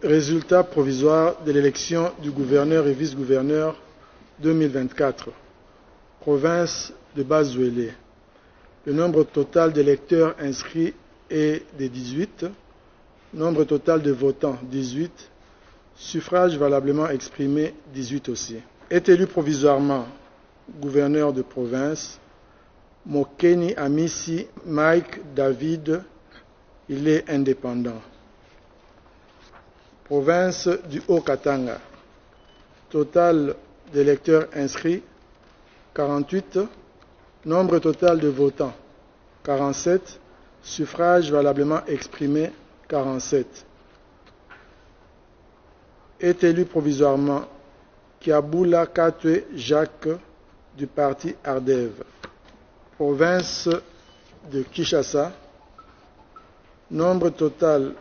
Résultat provisoire de l'élection du gouverneur et vice-gouverneur 2024. Province de Bas-Ouélé. Le nombre total d'électeurs inscrits est de 18. Nombre total de votants 18. Suffrages valablement exprimés 18 aussi. Est élu provisoirement gouverneur de province Mokeni Amisi Mike David. Il est indépendant. Province du Haut-Katanga. Total d'électeurs inscrits 48. Nombre total de votants 47. Suffrages valablement exprimés 47. Est élu provisoirement Kiabula Katwe Jacques du parti Ardev. Province de Kinshasa. Nombre total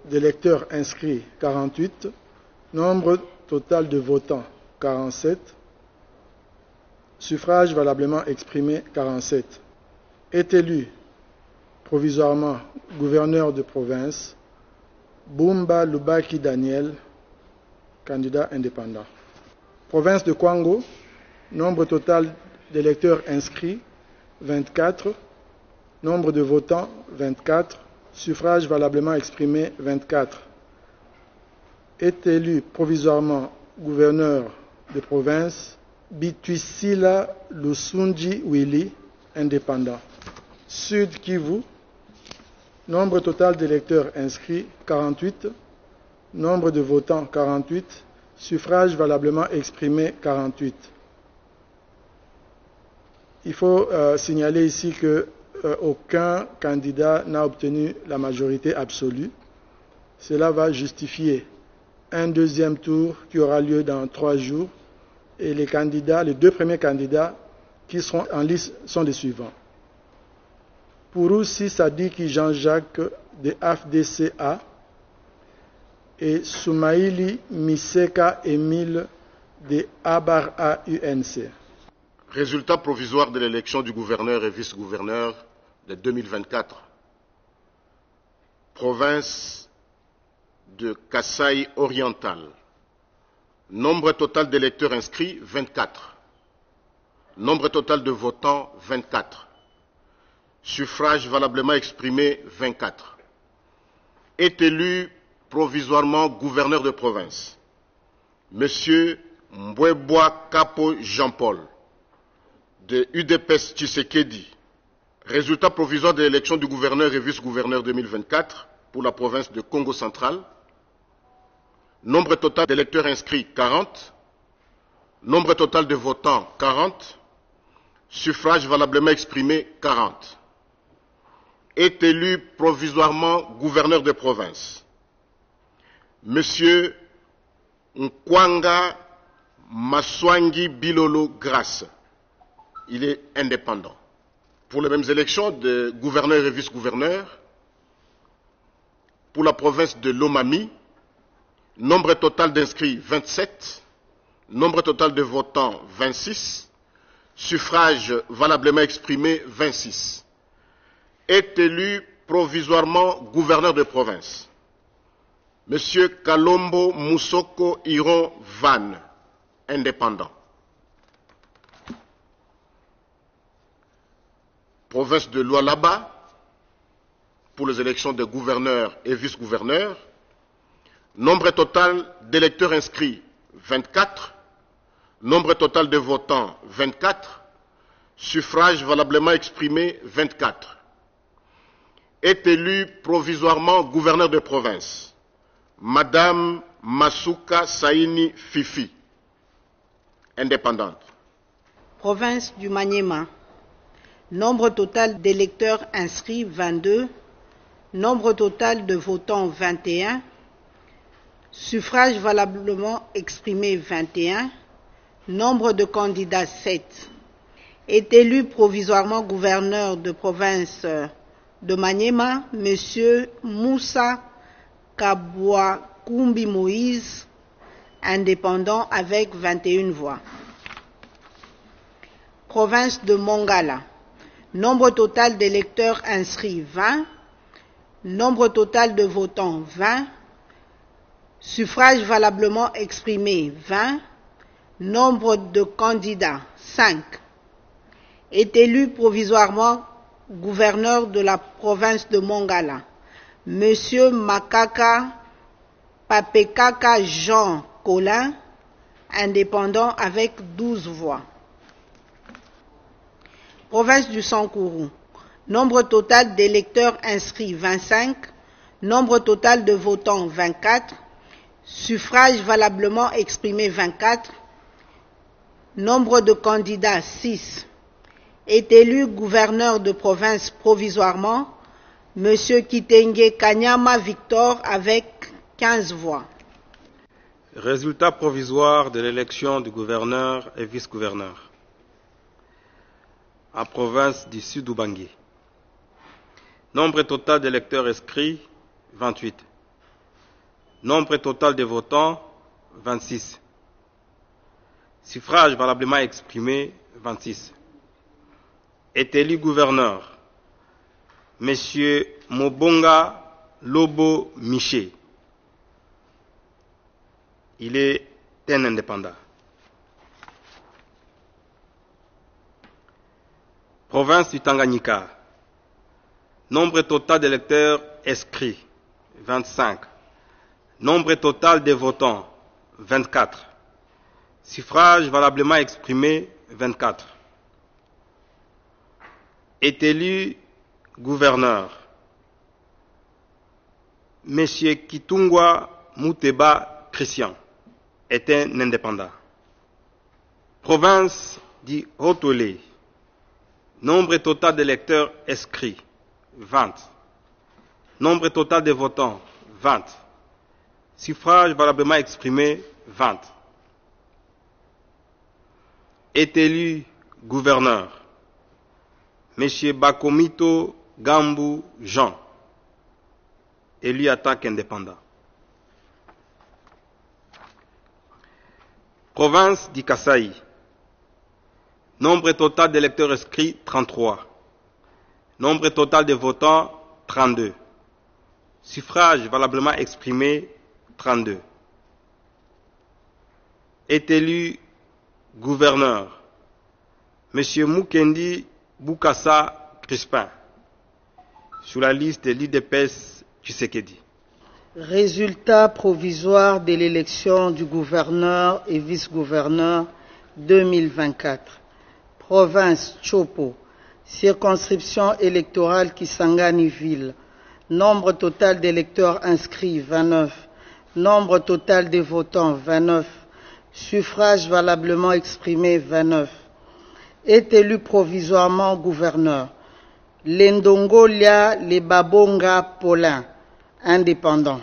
d'électeurs inscrits 48. Nombre total de votants 47. Suffrages valablement exprimés 47. Est élu provisoirement gouverneur de province Bumba Lubaki Daniel, candidat indépendant. Province de Kwango. Nombre total d'électeurs inscrits 24. Nombre de votants 24. Suffrages valablement exprimés 24. Est élu provisoirement gouverneur de province Bitwisila Lusunji Willy, indépendant. Sud Kivu. Nombre total d'électeurs inscrits 48. Nombre de votants 48. Suffrages valablement exprimés 48. Il faut signaler ici que aucun candidat n'a obtenu la majorité absolue. Cela va justifier un deuxième tour qui aura lieu dans 3 jours. Et les deux premiers candidats qui seront en liste sont les suivants. Pouroussi Sadiki Jean-Jacques de AFDCA et Soumaïli Miseka Émile de Abara UNC. Résultat provisoire de l'élection du gouverneur et vice-gouverneur de 2024. Province de Kasaï oriental. Nombre total d'électeurs inscrits 24. Nombre total de votants 24. Suffrages valablement exprimés 24. Est élu provisoirement gouverneur de province Monsieur Mbweboa Kapo Jean-Paul de UDPS Tshisekedi. Résultat provisoire de l'élection du gouverneur et vice-gouverneur 2024 pour la province de Congo central. Nombre total d'électeurs inscrits 40. Nombre total de votants 40. Suffrages valablement exprimés 40. Est élu provisoirement gouverneur de province Monsieur Nkwanga Maswangi Bilolo Grace. Il est indépendant. Pour les mêmes élections de gouverneur et vice-gouverneur, pour la province de Lomami, nombre total d'inscrits 27, nombre total de votants 26, suffrages valablement exprimés 26. Est élu provisoirement gouverneur de province Monsieur Kalombo Moussoko Iron Van, indépendant. Province de Lualaba, pour les élections de gouverneurs et vice-gouverneurs, nombre total d'électeurs inscrits 24, nombre total de votants 24, suffrages valablement exprimés 24. Est élu provisoirement gouverneur de province Madame Masuka Saini Fifi, indépendante. Province du Maniema. Nombre total d'électeurs inscrits 22. Nombre total de votants 21. Suffrages valablement exprimés 21. Nombre de candidats 7. Est élu provisoirement gouverneur de province de Maniema, Monsieur Moussa Kabouakoumbi Moïse, indépendant avec 21 voix. Province de Mongala. Nombre total d'électeurs inscrits 20. Nombre total de votants 20. Suffrage valablement exprimé 20. Nombre de candidats 5. Est élu provisoirement gouverneur de la province de Mongala, Monsieur Makaka Papekaka Jean Colin, indépendant avec 12 voix. Province du Sankourou. Nombre total d'électeurs inscrits 25. Nombre total de votants 24. Suffrage valablement exprimé 24. Nombre de candidats 6. Est élu gouverneur de province provisoirement Monsieur Kitenge Kanyama Victor avec 15 voix. Résultat provisoire de l'élection du gouverneur et vice-gouverneur en province du Sud-Ubangi. Nombre total d'électeurs inscrits 28. Nombre total de votants 26. Suffrage valablement exprimé 26. Est élu gouverneur Monsieur Mobonga Lobo Miché. Il est un indépendant. Province du Tanganyika. Nombre total d'électeurs inscrits 25. Nombre total de votants 24. Suffrage valablement exprimé 24. Est élu gouverneur Monsieur Kitungwa Muteba Christian est un indépendant. Province du Haut-Olé. Nombre total d'électeurs inscrits 20. Nombre total de votants 20. Suffrage valablement exprimé 20. Est élu gouverneur Monsieur Bakomito Gambu Jean, élu en tant qu'indépendant. Province du Kasaï. Nombre total d'électeurs inscrits 33. Nombre total de votants 32. Suffrage valablement exprimé 32. Est élu gouverneur Monsieur Mukendi Bukasa Crispin, sur la liste de l'IDPS Tshisekedi. Résultat provisoire de l'élection du gouverneur et vice-gouverneur 2024. Province Chopo. Circonscription électorale Kisangani-Ville. Nombre total d'électeurs inscrits 29. Nombre total de votants 29. Suffrage valablement exprimé 29. Est élu provisoirement gouverneur Lendongolia Lebabonga Paulin, indépendant.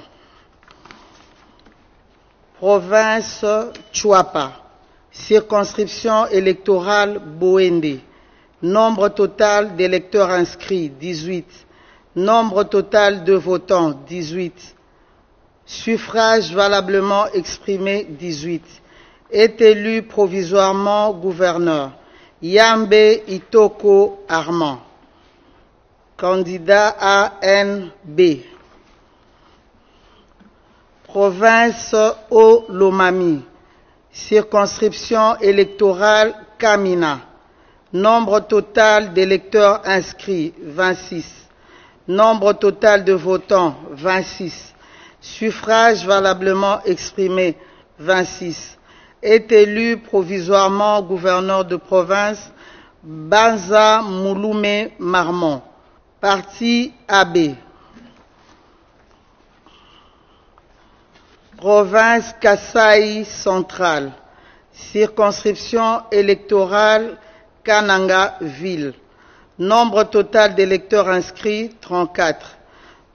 Province Chuapa. Circonscription électorale Boende. Nombre total d'électeurs inscrits 18. Nombre total de votants 18. Suffrage valablement exprimé 18. Est élu provisoirement gouverneur Yambe Itoko Armand, candidat ANB. Province Olomami. Circonscription électorale Kamina. Nombre total d'électeurs inscrits 26. Nombre total de votants 26. Suffrage valablement exprimé 26. Est élu provisoirement gouverneur de province Banza Mouloumé Marmon, parti AB. Province Kasaï centrale. Circonscription électorale Kananga Ville. Nombre total d'électeurs inscrits 34.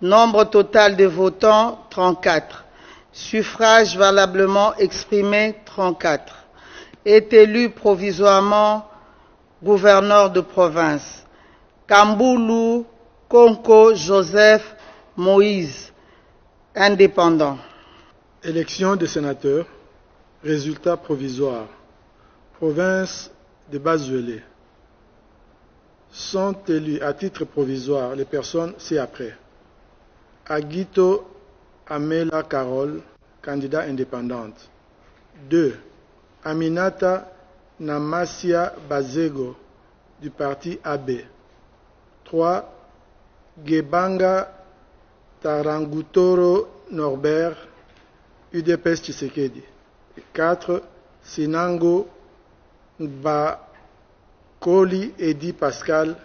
Nombre total de votants 34. Suffrage valablement exprimé 34. Est élu provisoirement gouverneur de province Kamboulou Konko Joseph Moïse, indépendant. Élection des sénateurs. Résultat provisoire. Province de Bazuélé. Sont élus à titre provisoire les personnes ci-après. Aguito Amela Carole, candidat indépendante. 2. Aminata Namasia Bazego, du parti AB. 3. Gebanga Tarangutoro Norbert, UDPS Tshisekedi. 4. Sinango Bakoli Edi Pascal,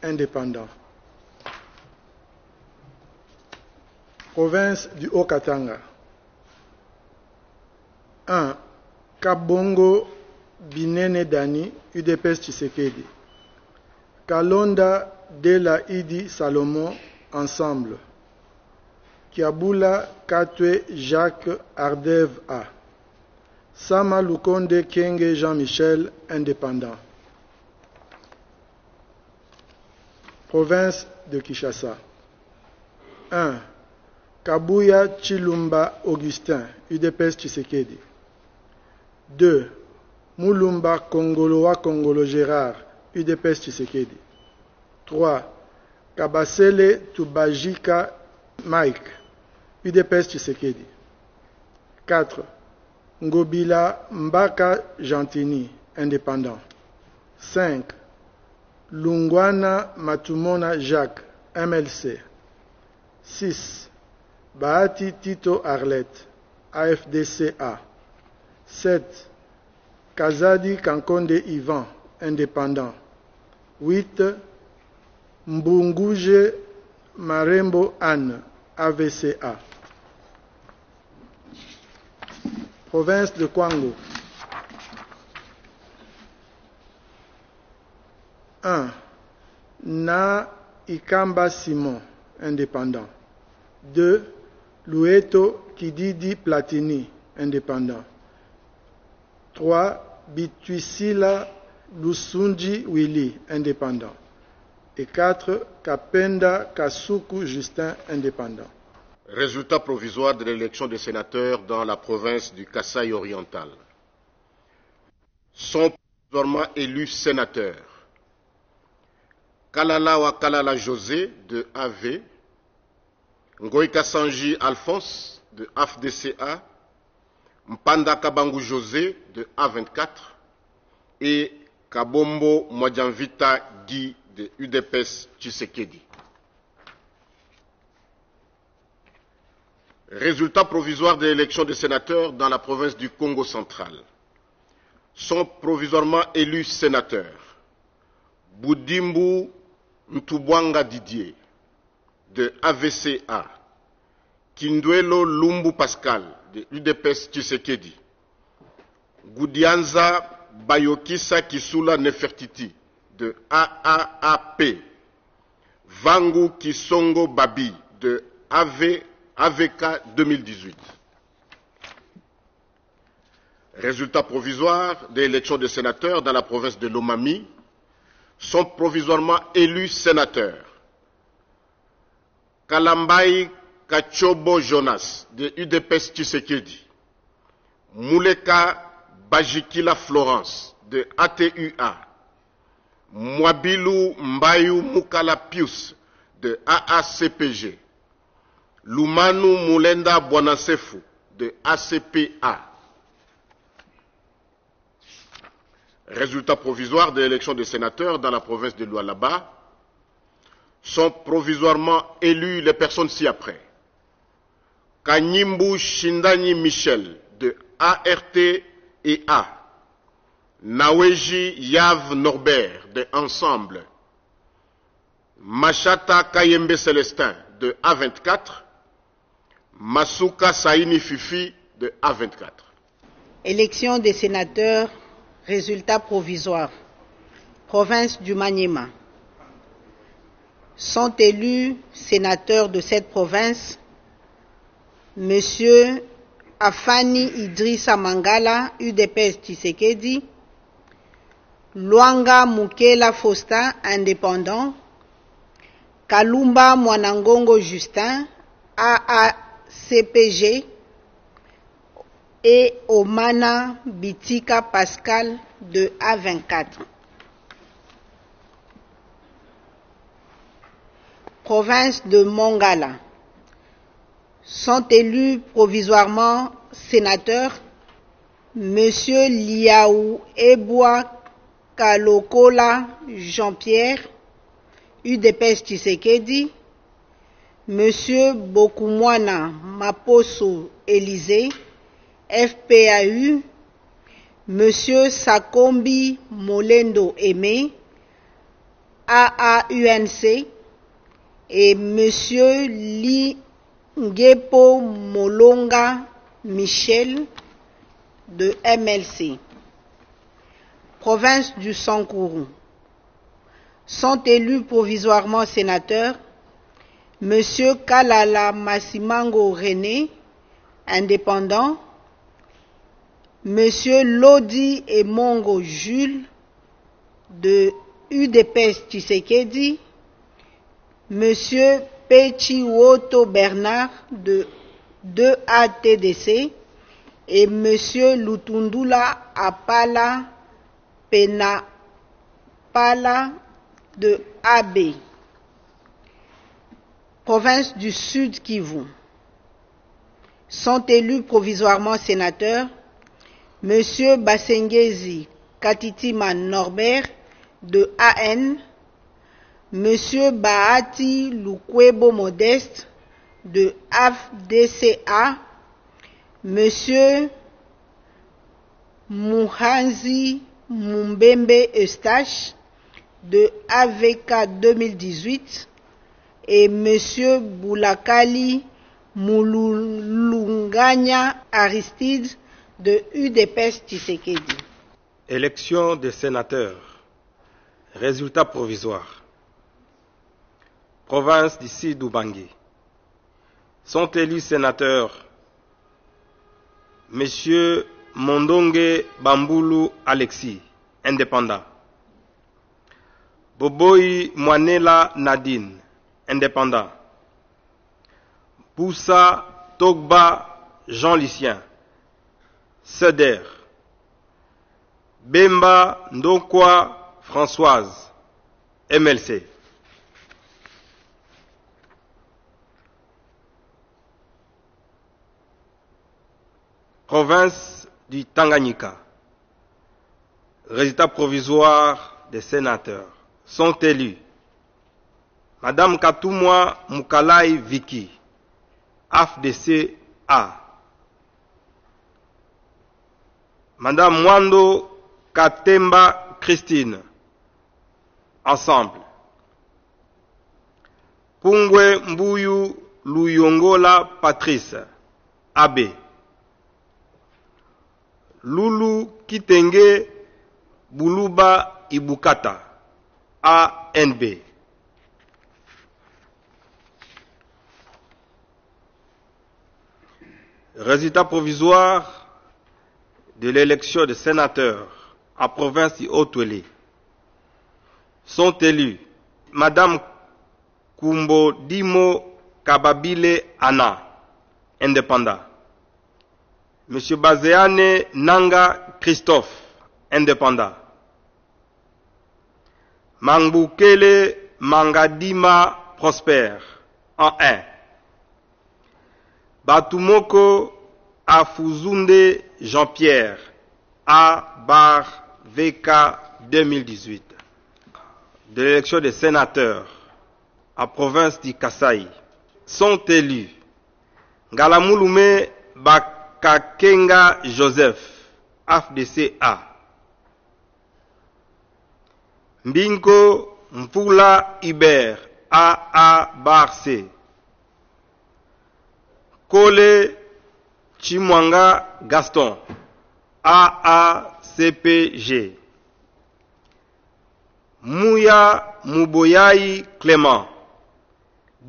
indépendant. Province du Haut-Katanga. 1. Kabongo Binene Dani, UDPS Tshisekedi. Kalonda Dela Idi Salomon, Ensemble. Kiabula Katwe Jacques Ardev A. Sama Lukonde Kenge Jean-Michel, indépendant. Province de Kinshasa. 1. Kabuya Chilumba Augustin, UDPS Tshisekedi. 2. Mulumba Kongoloa Kongolo Gérard, UDPS Tshisekedi. 3. Kabasele Tubajika Mike, UDPS Tshisekedi. 4. Ngobila Mbaka Gentini, indépendant. 5. Lungwana Matumona Jacques, MLC. 6. Bahati Tito Arlette, AFDCA. 7. Kazadi Kankonde Ivan, indépendant. 8. Mbunguje Marembo Anne, AVCA. Province de Kwango. 1. Na Ikamba Simon, indépendant. 2. Lueto Kididi Platini, indépendant. 3. Bituisila Lusunji Willy, indépendant. Et 4. Kapenda Kasuku Justin, indépendant. Résultat provisoire de l'élection des sénateurs dans la province du Kasaï oriental. Sont provisoirement élus sénateurs Kalalawa Kalala José de AV, Ngoïka Sanji Alphonse de AFDCA, Mpanda Kabangu José de A24 et Kabombo Mwadjanvita Guy de UDPS Tshisekedi. Résultat provisoire de l'élection des sénateurs dans la province du Congo central. Sont provisoirement élus sénateurs Boudimbu Ntubwanga Didier de AVCA, Kindwelo Lumbu Pascal de UDPS Tshisekedi, Goudianza Bayokisa Kisula Nefertiti de AAAP, Vangu Kisongo Babi de AVK 2018. Résultat provisoire des élections de sénateurs dans la province de Lomami. Sont provisoirement élus sénateurs Kalambai Kachobo Jonas de UDPS Tshisekedi, Mouleka Bajikila Florence de ATUA, Mwabilu Mbayu Mukala Pius de AACPG, Lumanu Mulenda Bwanasefu de ACPA. Résultat provisoire de l'élection des sénateurs dans la province de Lualaba. Sont provisoirement élus les personnes ci-après. Kanyimbu Shindani Michel de ART et A. Naweji Yav Norbert de Ensemble. Machata Kayembe Célestin de A24. Masuka Saini Fifi de A24. Élection des sénateurs, résultat provisoire. Province du Maniema. Sont élus sénateurs de cette province Monsieur Afani Idrissa Mangala, UDPS Tshisekedi, Luanga Mukela Fosta, indépendant, Kalumba Mwanangongo Justin, AACPG, et Omana Bitika Pascal de A24. Province de Mongala. Sont élus provisoirement sénateurs Monsieur Liaou Eboa Kalokola Jean-Pierre, UDPS Tshisekedi, Monsieur Bokumwana Maposo Élysée, FPAU, Monsieur Sakombi Molendo Aimé, AAUNC, et Monsieur Lingepo Molonga Michel de MLC. Province du Sankourou. Sont élus provisoirement sénateurs Monsieur Kalala Massimango René, indépendant, Monsieur Lodi Emongo Jules de UDPS Tshisekedi, Monsieur Pechiwoto Bernard de 2ATDC et Monsieur Lutundula Apala Penapala de AB. Province du Sud Kivu. Sont élus provisoirement sénateurs Monsieur Basengezi Katitima Norbert de AN, Monsieur Bahati Lukwebo Modeste de AFDCA, Monsieur Muhanzi Mumbembe Eustache de AVK 2018 et Monsieur Boulakali Moululunganya Aristide de UDPS Tshisekedi. Élection des sénateurs. Résultats provisoires. Province d'ici d'Ubangi. Sont élus sénateurs Monsieur Mondonge Bambulu Alexis, indépendant. Boboyi Mwanela Nadine, indépendant. Boussa Togba Jean-Lucien, Seder. Bemba Ndokwa Françoise, MLC. Province du Tanganyika. Résultats provisoires des sénateurs. Sont élus Madame Katumwa Mukalai Viki, AFDC-A. Madame Mwando Katemba Christine, Ensemble. Pungwe Mbuyu Luyongola Patrice, AB. Lulu Kitenge Buluba Ibukata, ANB. Résultat provisoire de l'élection des sénateurs en province du Haut-Ouélé. Sont élus Madame Kumbo Dimo Kababile Anna, indépendant. Monsieur Bazeane Nanga Christophe, indépendant. Mangbukele Mangadima Prosper, en 1. Batumoko Afuzunde Jean-Pierre, A-Bar VK 2018. De l'élection des sénateurs en province du Kasaï. Sont élus Ngalamulume Bakakenga Joseph, AFDC-A. Mbinko Mpula Iber, AA-Bar-C. Kole Chimwanga Gaston, AACPG. Mouya Mouboyaï Clément,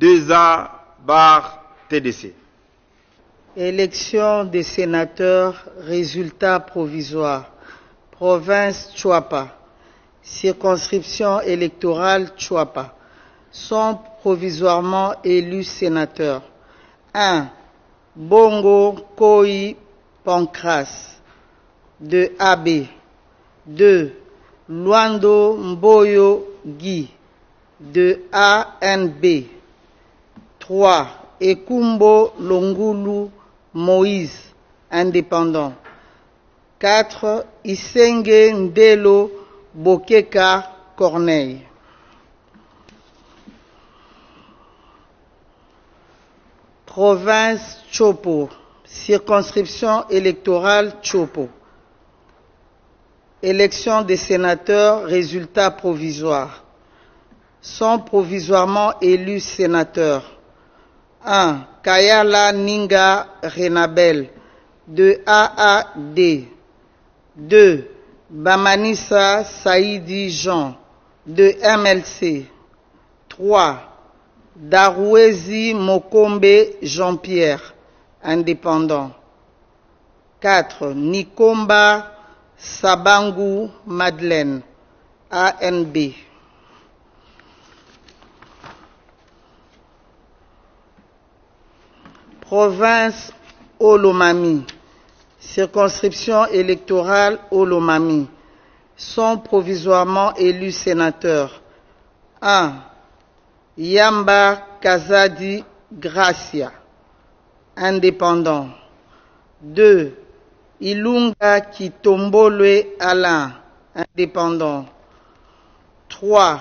2A-TDC. Élection des sénateurs, résultats provisoires. Province Tchouapa. Circonscription électorale Tchouapa. Sont provisoirement élus sénateurs. 1. Bongo Koi Pancras, de AB. 2. Luando Mboyo Guy, de ANB. 3. Ekumbo Longulu Moïse, indépendant. 4. Isenge Ndelo Bokeka Corneille. Province Chopo, circonscription électorale Chopo. Élection des sénateurs, résultat provisoire. Sont provisoirement élus sénateurs. 1. Kayala Ninga Renabel, de AAD. 2. Bamanissa Saïdi Jean, de MLC. 3. Darouezi Mokombe Jean-Pierre, indépendant. 4. Nikomba Sabangu Madeleine, ANB. Province Olomami, circonscription électorale Olomami, sont provisoirement élus sénateurs. 1. Yamba Kazadi Gracia, indépendant. 2. Ilunga Kitombolwe Alain, indépendant. 3.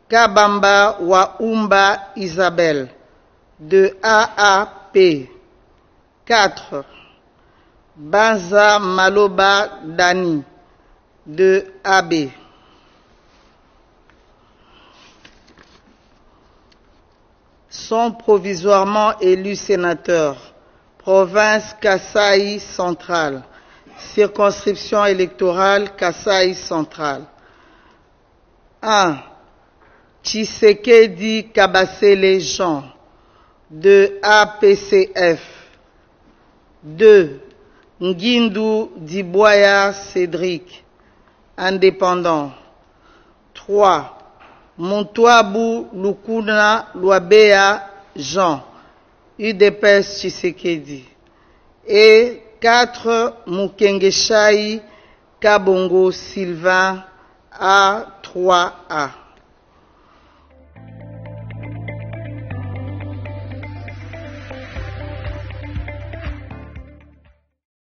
Kabamba Waumba Isabelle, de AAP. 4. Banza Maloba Dani, de AB. Sont provisoirement élus sénateurs. Province Kasaï centrale. Circonscription électorale Kasaï centrale. 1. Tshisekedi Kabasele Jean, de APCF. 2. Ngindu Diboya Cédric, indépendant. 3. Montouabou Lukuna Luabea Jean, UDPS Tshisekedi. Et 4. Mukengeshai Kabongo Sylvain, A3A.